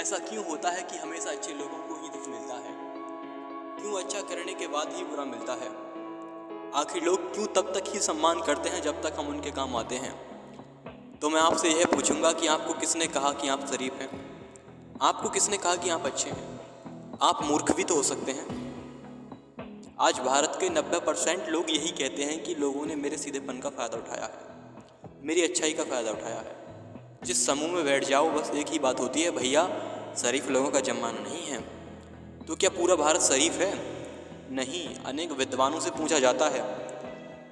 ऐसा क्यों होता है कि हमेशा अच्छे लोगों को ही दुख मिलता है? क्यों अच्छा करने के बाद ही बुरा मिलता है? आखिर लोग क्यों तब तक ही सम्मान करते हैं जब तक हम उनके काम आते हैं? तो मैं आपसे यह पूछूंगा कि आपको किसने कहा कि आप शरीफ हैं? आपको किसने कहा कि आप अच्छे हैं? आप मूर्ख भी तो हो सकते हैं। आज भारत के 90% लोग यही कहते हैं कि लोगों ने मेरे सीधेपन का फ़ायदा उठाया है, मेरी अच्छाई का फ़ायदा उठाया है। जिस समूह में बैठ जाओ बस एक ही बात होती है, भैया शरीफ लोगों का जमाना नहीं है। तो क्या पूरा भारत शरीफ है? नहीं। अनेक विद्वानों से पूछा जाता है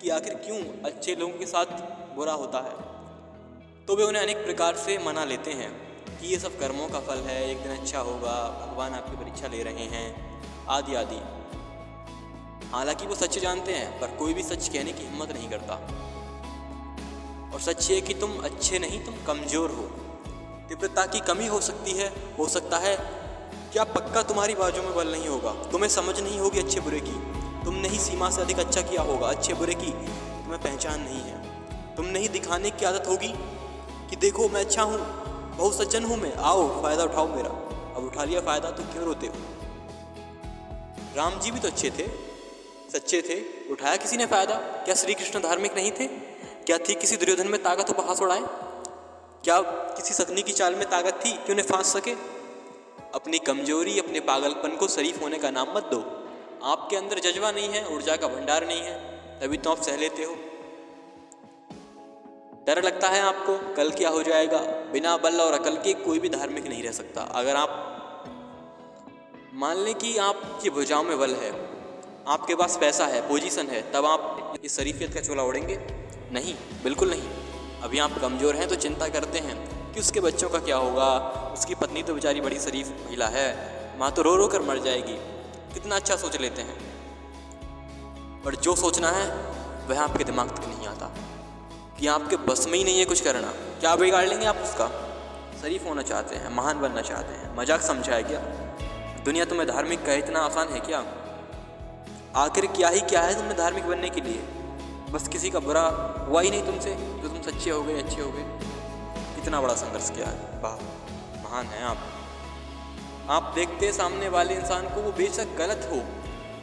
कि आखिर क्यों अच्छे लोगों के साथ बुरा होता है, तो वे उन्हें अनेक प्रकार से मना लेते हैं कि ये सब कर्मों का फल है, एक दिन अच्छा होगा, भगवान आपकी परीक्षा ले रहे हैं, आदि आदि। हालांकि वो सच जानते हैं, पर कोई भी सच कहने की हिम्मत नहीं करता। और सच ये कि तुम अच्छे नहीं, तुम कमज़ोर हो। तीव्रता की कमी हो सकती है, हो सकता है। क्या पक्का तुम्हारी बाजू में बल नहीं होगा? तुम्हें समझ नहीं होगी अच्छे बुरे की। तुमने ही सीमा से अधिक अच्छा किया होगा अच्छे बुरे की, तुम्हें पहचान नहीं है। तुमने ही दिखाने की आदत होगी कि देखो मैं अच्छा हूँ, बहुत सज्जन हूँ मैं, आओ फ़ायदा उठाओ मेरा। अब उठा लिया फ़ायदा तो क्यों रोते हो? राम जी भी तो अच्छे थे, सच्चे थे, उठाया किसी ने फ़ायदा? क्या श्री कृष्ण धार्मिक नहीं थे? क्या थी किसी दुर्योधन में ताकत वो फांस उड़ाए? क्या किसी शकुनी की चाल में ताकत थी कि उन्हें फांस सके? अपनी कमजोरी, अपने पागलपन को शरीफ होने का नाम मत दो। आपके अंदर जज्बा नहीं है, ऊर्जा का भंडार नहीं है, तभी तो आप सह लेते हो। डर लगता है आपको कल क्या हो जाएगा। बिना बल और अकल के कोई भी धार्मिक नहीं रह सकता। अगर आप मान लें कि आपकी भुजाओं में बल है, आपके पास पैसा है, पोजीशन है, तब आप इस शरीफियत का चोला ओढ़ेंगे? नहीं, बिल्कुल नहीं। अभी आप कमज़ोर हैं तो चिंता करते हैं कि उसके बच्चों का क्या होगा, उसकी पत्नी तो बेचारी बड़ी शरीफ महिला है, माँ तो रो रो कर मर जाएगी। कितना अच्छा सोच लेते हैं, पर जो सोचना है वह आपके दिमाग तक नहीं आता कि आपके बस में ही नहीं है कुछ करना। क्या बिगाड़ लेंगे आप उसका? शरीफ होना चाहते हैं, महान बनना चाहते हैं, मजाक समझा है क्या? दुनिया तुम्हें धार्मिक का इतना आसान है क्या? आखिर क्या है तुम्हें धार्मिक बनने के लिए? बस किसी का बुरा हुआ ही नहीं तुमसे जो तुम सच्चे हो गए, अच्छे हो गए। कितना बड़ा संघर्ष किया है, वाह, महान है आप। आप देखते हैं सामने वाले इंसान को, वो बेशक गलत हो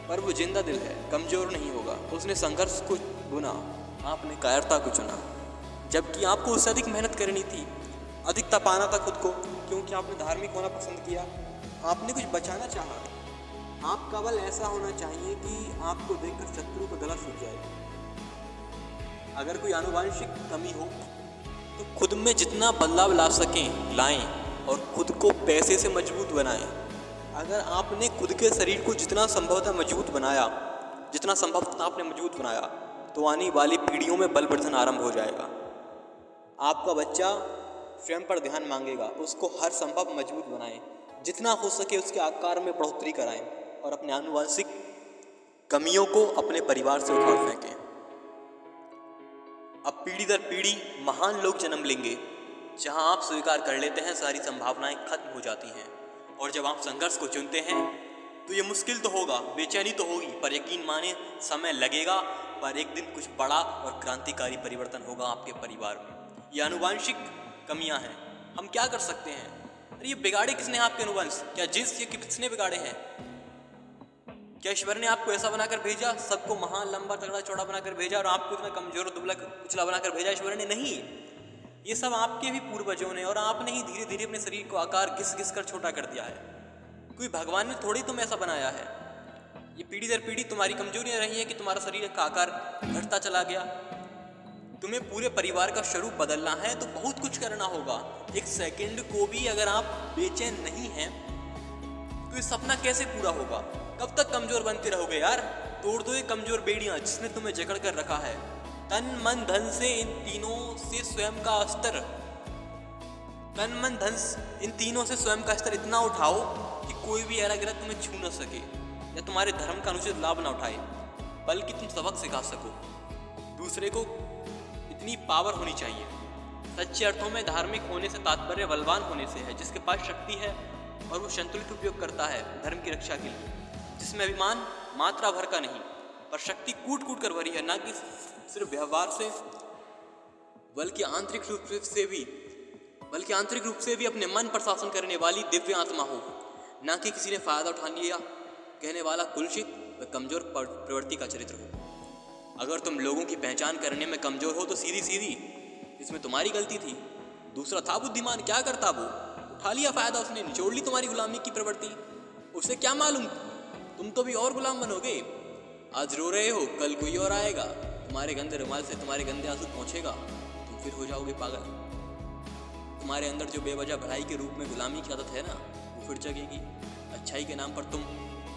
पर वो जिंदा दिल है, कमज़ोर नहीं होगा। उसने संघर्ष को चुना, आपने कायरता को चुना, जबकि आपको उससे अधिक मेहनत करनी थी, अधिक तपाना था खुद को, क्योंकि आपने धार्मिक होना पसंद किया, आपने कुछ बचाना चाहा। आपका बल ऐसा होना चाहिए कि आपको देखकर शत्रु का गला सूख जाए। अगर कोई आनुवांशिक कमी हो तो खुद में जितना बदलाव ला सकें लाएं, और खुद को पैसे से मजबूत बनाएं। अगर आपने खुद के शरीर को जितना संभव था मजबूत बनाया, जितना संभव था आपने मजबूत बनाया, तो आने वाली पीढ़ियों में बलवर्धन आरंभ हो जाएगा। आपका बच्चा स्वयं पर ध्यान मांगेगा, उसको हर संभव मजबूत बनाएं, जितना हो सके उसके आकार में बढ़ोतरी कराएं, और अपने आनुवंशिक कमियों को अपने परिवार से उखाड़ फेंकें। अब पीढ़ी दर पीढ़ी महान लोग जन्म लेंगे। जहां आप स्वीकार कर लेते हैं सारी संभावनाएं खत्म हो जाती हैं, और जब आप संघर्ष को चुनते हैं तो ये मुश्किल तो होगा, बेचैनी तो होगी, पर यकीन माने समय लगेगा, पर एक दिन कुछ बड़ा और क्रांतिकारी परिवर्तन होगा आपके परिवार में। ये आनुवंशिक कमियां हैं, हम क्या कर सकते हैं? अरे ये बिगाड़े किसने आपके अनुवंश? क्या जिस ये किसने बिगाड़े हैं? क्या ईश्वर ने आपको ऐसा बनाकर भेजा, सबको महान, लंबा, तगड़ा, चौड़ा बनाकर भेजा, और आपको इतना कमजोर, दुबला, कुचला बनाकर भेजा ईश्वर ने? नहीं, ये सब आपके भी पूर्वजों ने, और आपने ही धीरे धीरे अपने शरीर को आकार घिस घिस कर छोटा कर दिया है। कोई भगवान ने थोड़ी तुम्हें ऐसा बनाया है। ये पीढ़ी दर पीढ़ी तुम्हारी कमजोरियां रही है कि तुम्हारा शरीर का आकार घटता चला गया। तुम्हें पूरे परिवार का स्वरूप बदलना है तो बहुत कुछ करना होगा। एक सेकंड को भी अगर आप बेचैन नहीं हैं तो ये सपना कैसे पूरा होगा? कब तक कमजोर बनते रहोगे यार? तोड़ दो ये कमजोर बेड़ियां जिसने तुम्हें जकड़ कर रखा है। तन मन धन से इन तीनों से स्वयं का स्तर, तन मन धन इन तीनों से स्वयं का स्तर इतना उठाओ कि कोई भी ऐरा गिरा तुम्हें छू न सके, या तुम्हारे धर्म का अनुचित लाभ ना उठाए, बल्कि तुम सबक सिखा सको। दूसरे को इतनी पावर होनी चाहिए। सच्चे अर्थों में धार्मिक होने से तात्पर्य बलवान होने से है, जिसके पास शक्ति है और वो संतुलित उपयोग करता है धर्म की रक्षा के लिए, जिसमें अभिमान मात्रा भर का नहीं पर शक्ति कूट कूट कर भरी है, ना कि सिर्फ व्यवहार से बल्कि आंतरिक रूप से भी बल्कि आंतरिक रूप से भी अपने मन पर शासन करने वाली दिव्य आत्मा हो, ना कि किसी ने फायदा उठा लिया कहने वाला कुलसित व कमजोर प्रवृत्ति का चरित्र हो। अगर तुम लोगों की पहचान करने में कमजोर हो तो सीधी सीधी इसमें तुम्हारी गलती थी। दूसरा था बुद्धिमान, क्या करता वो? उठा लिया फायदा उसने, निचोड़ ली तुम्हारी गुलामी की प्रवृत्ति। उसे क्या मालूम तुम तो भी और गुलाम बनोगे। आज रो रहे हो, कल कोई और आएगा, तुम्हारे गंदे रुमाल से तुम्हारे गंदे आंसू पहुंचेगा, तुम फिर हो जाओगे पागल। तुम्हारे अंदर जो बेवजह भलाई के रूप में गुलामी की आदत है ना, वो फिर जगेगी। अच्छाई के नाम पर तुम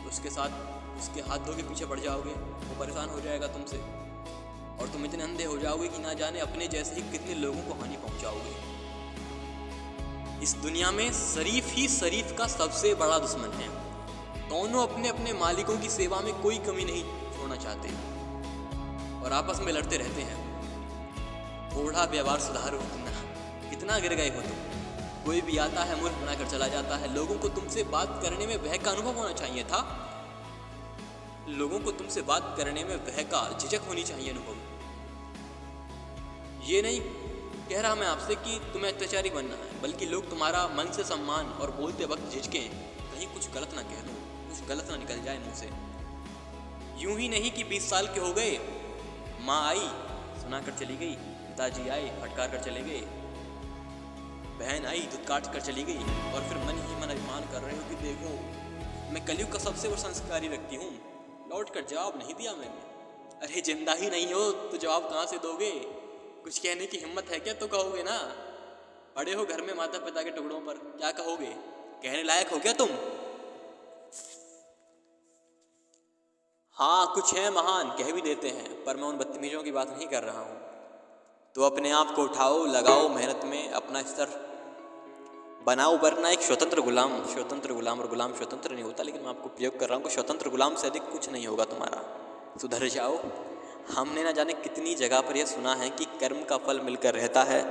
उसके साथ उसके हाथ धो के पीछे पड़ जाओगे, वो परेशान हो जाएगा तुमसे, और तुम इतने अंधे हो जाओगे कि ना जाने अपने जैसे ही कितने लोगों को हानि पहुंचाओगे। इस दुनिया में शरीफ ही शरीफ का सबसे बड़ा दुश्मन है। दोनों अपने अपने मालिकों की सेवा में कोई कमी नहीं छोड़ना चाहते और आपस में लड़ते रहते हैं। थोड़ा व्यवहार सुधारो अपना, कितना गिर गए हो तुम। कोई भी आता है मूर्ख बनाकर चला जाता है। लोगों को तुमसे बात करने में भय का अनुभव होना चाहिए था। लोगों को तुमसे बात करने में भय का झिझक होनी चाहिए अनुभव। ये नहीं कह रहा मैं आपसे कि तुम्हें अत्याचारी बनना है, बल्कि लोग तुम्हारा मन से सम्मान और बोलते वक्त झिझकें, कहीं कुछ गलत ना कह दो, कुछ गलत ना निकल जाए मुंह से। यूं ही नहीं कि 20 साल के हो गए, माँ आई सुनाकर चली गई, पिताजी आए फटकार कर चले गए, बहन आई दूध काट कर चली गई, और फिर मन ही मन अभिमान कर रहे हो कि देखो मैं कलयुग का सबसे बड़ा संस्कारी व्यक्ति हूँ। लौट कर जवाब नहीं दिया मैंने। अरे जिंदा ही नहीं हो तो जवाब कहाँ से दोगे? कुछ कहने की हिम्मत है क्या तो कहोगे ना। पड़े हो घर में माता पिता के टुकड़ों पर, क्या कहोगे? कहने लायक हो क्या तुम? हाँ कुछ है महान कह भी देते हैं, पर मैं उन बदतमीजों की बात नहीं कर रहा हूँ। तो अपने आप को उठाओ, लगाओ मेहनत में, अपना स्तर बनाओ, वरना एक स्वतंत्र गुलाम और गुलाम स्वतंत्र नहीं होता। लेकिन मैं आपको प्रयोग कर रहा हूँ कि स्वतंत्र गुलाम से अधिक कुछ नहीं होगा तुम्हारा। सुधर जाओ। हमने ना जाने कितनी जगह पर यह सुना है कि कर्म का फल मिलकर रहता है,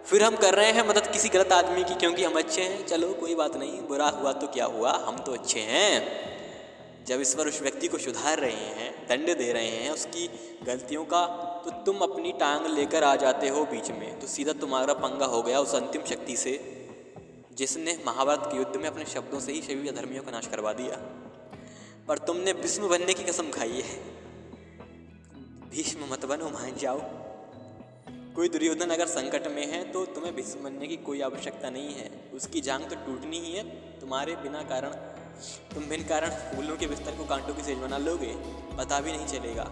फिर हम कर रहे हैं मदद किसी गलत आदमी की क्योंकि हम अच्छे हैं। चलो कोई बात नहीं, बुरा हुआ तो क्या हुआ, हम तो अच्छे हैं। जब ईश्वर उस व्यक्ति को सुधार रहे हैं, दंड दे रहे हैं उसकी गलतियों का, तो तुम अपनी टांग लेकर आ जाते हो बीच में। तो सीधा तुम्हारा पंगा हो गया उस अंतिम शक्ति से जिसने महाभारत के युद्ध में अपने शब्दों से ही सभी अधर्मियों का नाश करवा दिया। पर तुमने भीष्म बनने की कसम खाई है। भीष्म मत बनो, मान जाओ। कोई दुर्योधन अगर संकट में है तो तुम्हें भीष्म बनने की कोई आवश्यकता नहीं है। उसकी जांग तो टूटनी ही है। तुम्हारे बिना कारण तुम बिन कारण फूलों के बिस्तर को कांटों की सेज बना लोगे, पता भी नहीं चलेगा।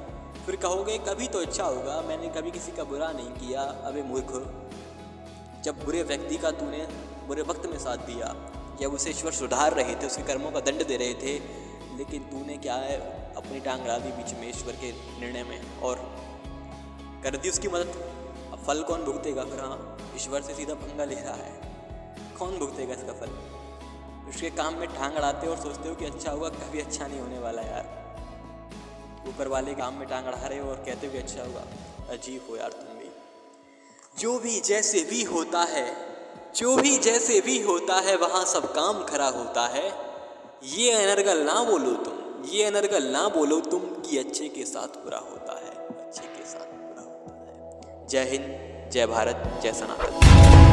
फिर कहोगे कभी तो अच्छा होगा, मैंने कभी किसी का बुरा नहीं किया। अबे मूर्ख, जब बुरे व्यक्ति का तूने बुरे वक्त में साथ दिया, जब उसे ईश्वर सुधार रहे थे, उसके कर्मों का दंड दे रहे थे, लेकिन तूने क्या है अपनी टांग अड़ा दी बीच में ईश्वर के निर्णय में और कर दी उसकी मदद। अब फल कौन भुगतेगा फिर? हाँ, ईश्वर से सीधा पंगा ले रहा है, कौन भुगतेगा इसका फल? उसके काम में टांग अड़ाते हो और सोचते हो कि अच्छा होगा, कभी अच्छा नहीं होने वाला यार। ऊपर वाले काम में टांग अड़ा रहे हो और कहते हो कि अच्छा होगा। अजीब हो यार तुम भी। जो भी जैसे भी होता है, जो भी जैसे भी होता है, वहाँ सब काम खरा होता है। ये अनर्गल ना बोलो तुम, ये अनर्गल ना बोलो तुम कि अच्छे के साथ बुरा होता है, अच्छे के साथ बुरा होता है। जय हिंद, जय भारत, जय सनातन।